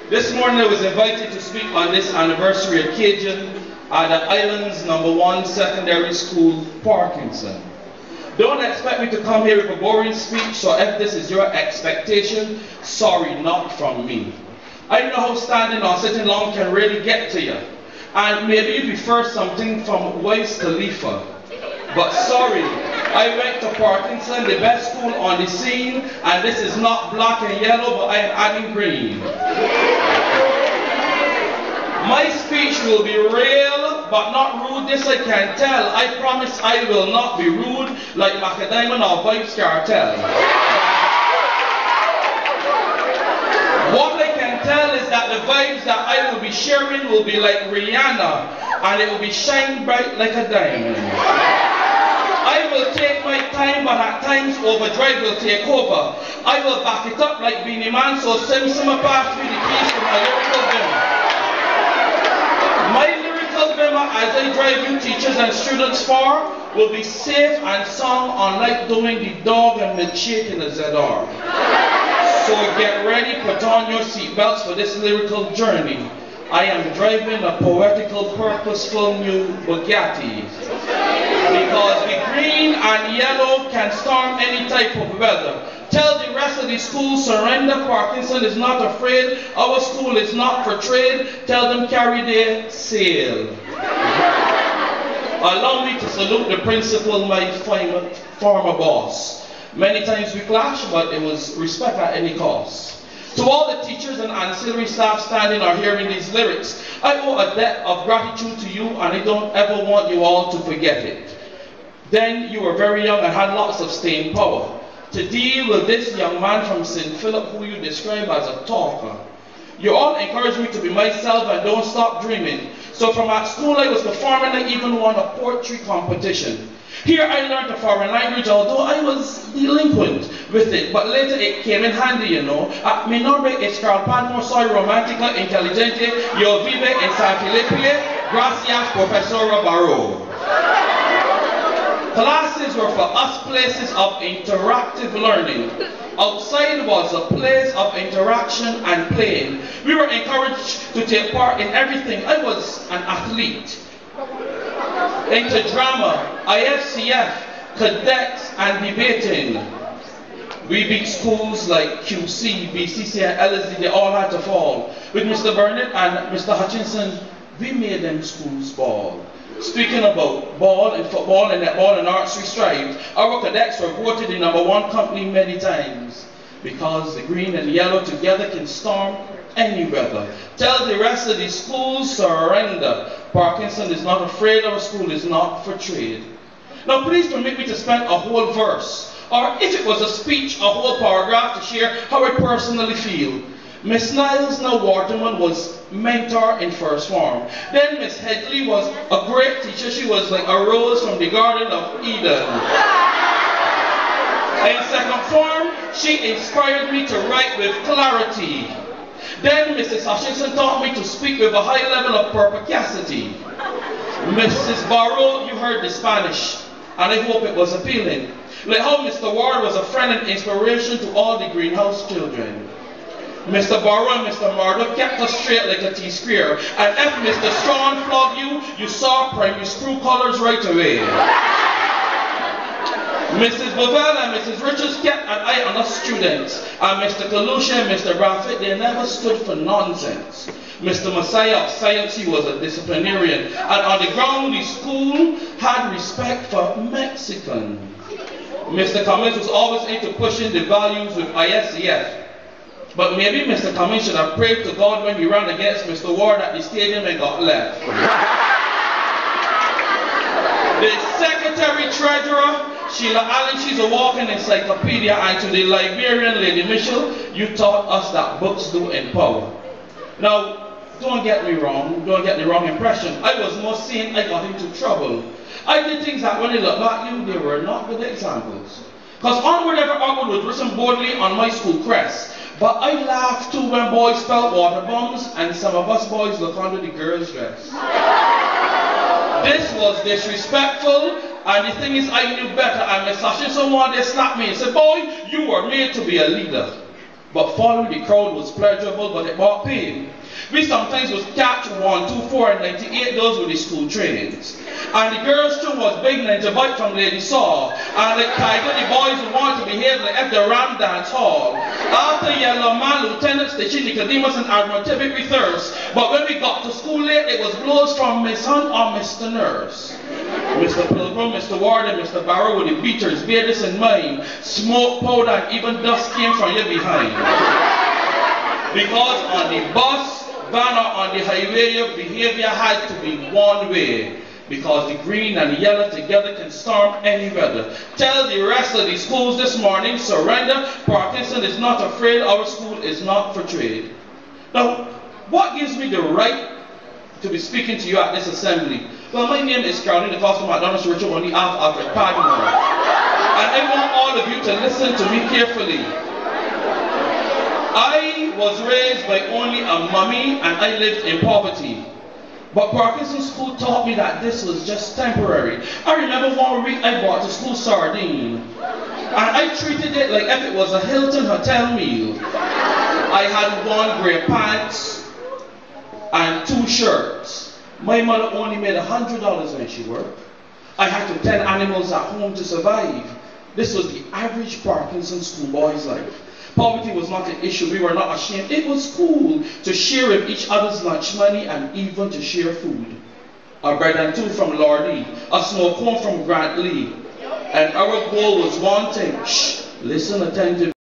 This morning I was invited to speak on this anniversary occasion at the Island's #1 secondary school, Parkinson. Don't expect me to come here with a boring speech, so if this is your expectation, sorry, not from me. I know how standing or sitting long can really get to you, and maybe you prefer something from Wiz Khalifa. But sorry, I went to Parkinson, the best school on the scene, and this is not black and yellow, but I am adding green. My speech will be real, but not rude, this I can tell. I promise I will not be rude like Macadamia or Vibes Cartel. What I can tell is that the vibes that I will be sharing will be like Rihanna, and it will be shine bright like a diamond. I will take my time, but at times overdrive will take over. I will back it up like Beanie Man, so Simpson will pass me the keys to my lyrical bimmer. My lyrical bimmer, as I drive you teachers and students far, will be safe and sound, unlike doing the dog and milkshake in the ZR. So get ready, put on your seatbelts for this lyrical journey. I am driving a poetical, purposeful new Bugatti. Because the green and yellow can storm any type of weather. Tell the rest of the school, surrender, Parkinson is not afraid. Our school is not for trade. Tell them carry their sail. Allow me to salute the principal, my former boss. Many times we clash, but it was respect at any cost. To all the teachers and ancillary staff standing or hearing these lyrics, I owe a debt of gratitude to you, and I don't ever want you all to forget it. Then you were very young and had lots of staying power to deal with this young man from St. Philip who you describe as a talker. You all encouraged me to be myself and don't stop dreaming. So from at school I was performing, I even won a poetry competition. Here I learned a foreign language, although I was delinquent with it, but later it came in handy, you know. Mi nombre es Alff Padmore, soy romántica, inteligente, yo vive en San Felipe, gracias Profesora Barrow. Classes were for us places of interactive learning. Outside was a place of interaction and playing. We were encouraged to take part in everything. I was an athlete. Into drama, IFCF, cadets, and debating. We beat schools like QC, BCC, and LSD, they all had to fall. With Mr. Burnett and Mr. Hutchinson, we made them schools ball. Speaking about ball and football and netball and arts, we strived. Our cadets were voted the #1 company many times because the green and yellow together can storm any weather. Tell the rest of the schools surrender. Parkinson is not afraid, our school is not for trade. Now please permit me to spend a whole verse, or if it was a speech, a whole paragraph to share how I personally feel. Miss Niles, now Waterman, was mentor in first form. Then Miss Headley was a great teacher. She was like a rose from the Garden of Eden. In second form, she inspired me to write with clarity. Then Mrs. Hutchinson taught me to speak with a high level of perspicacity. Mrs. Barrow, you heard the Spanish, and I hope it was appealing. Like how Mr. Ward was a friend and inspiration to all the greenhouse children. Mr. Barrow and Mr. Murdoch kept us straight like a T-square. And if Mr. Strawn flogged you, you saw primary school colors right away. Mrs. Bovell and Mrs. Richards kept an eye on us students. And Mr. Kalusha and Mr. Braffett, they never stood for nonsense. Mr. Messiah of Science, he was a disciplinarian. And on the ground, the school had respect for Mexicans. Mr. Cummins was always into pushing the values with ISCF. But maybe Mr. Cummins should have prayed to God when he ran against Mr. Ward at the stadium and got left. The secretary-treasurer, Sheila Allen, she's a walking encyclopedia, and to the librarian, Lady Mitchell, you taught us that books do empower. Now, don't get me wrong, don't get the wrong impression. I was more sane, I got into trouble. I did things that when I look back at you, they were not good examples. Because onward ever upward was written boldly on my school crest. But I laughed too when boys felt water bombs and some of us boys looked under the girls' dress. This was disrespectful, and the thing is I knew better, and Miss Hutchinson one day slapped me and said, boy, you were made to be a leader. but following the crowd was pleasurable, but it brought pain. We sometimes would catch 1, 2, 4, and 98 those with the school trains. And the girls' tune was Big Ninja Bite from Lady Saw. And like Tiger, the boys would want to behave like at the Ram Dance Hall. After Yellow Man, Lieutenant Station, Nicodemus, and Admiral Tibbet we thirst. But when we got to school late, it was blows from Miss Hunt or Mr. Nurse. Mr. Pilgrim, Mr. Warden, Mr. Barrow with the beaters, bear this in mind. Smoke, powder, and even dust came from your behind. Because on the bus, van, or on the highway, your behavior had to be one way. Because the green and the yellow together can storm any weather. Tell the rest of the schools this morning, surrender. Parkinson is not afraid. Our school is not for trade. Now, what gives me the right to be speaking to you at this assembly? Well, my name is Caroline, the Costa McDonald's Richard on the Alff Padmore. And I want all of you to listen to me carefully. I was raised by only a mummy and I lived in poverty. But Parkinson School taught me that this was just temporary. I remember one week I bought to school sardine. And I treated it like if it was a Hilton hotel meal. I had 1 grey pants and 2 shirts. My mother only made $100 when she worked. I had to tend animals at home to survive. This was the average Parkinson schoolboy's life. Poverty was not an issue. We were not ashamed. It was cool to share in each other's lunch money and even to share food. A bread and 2 from Lordy, a snow cone from Grant Lee. And our goal was one thing. Shh, listen attentively.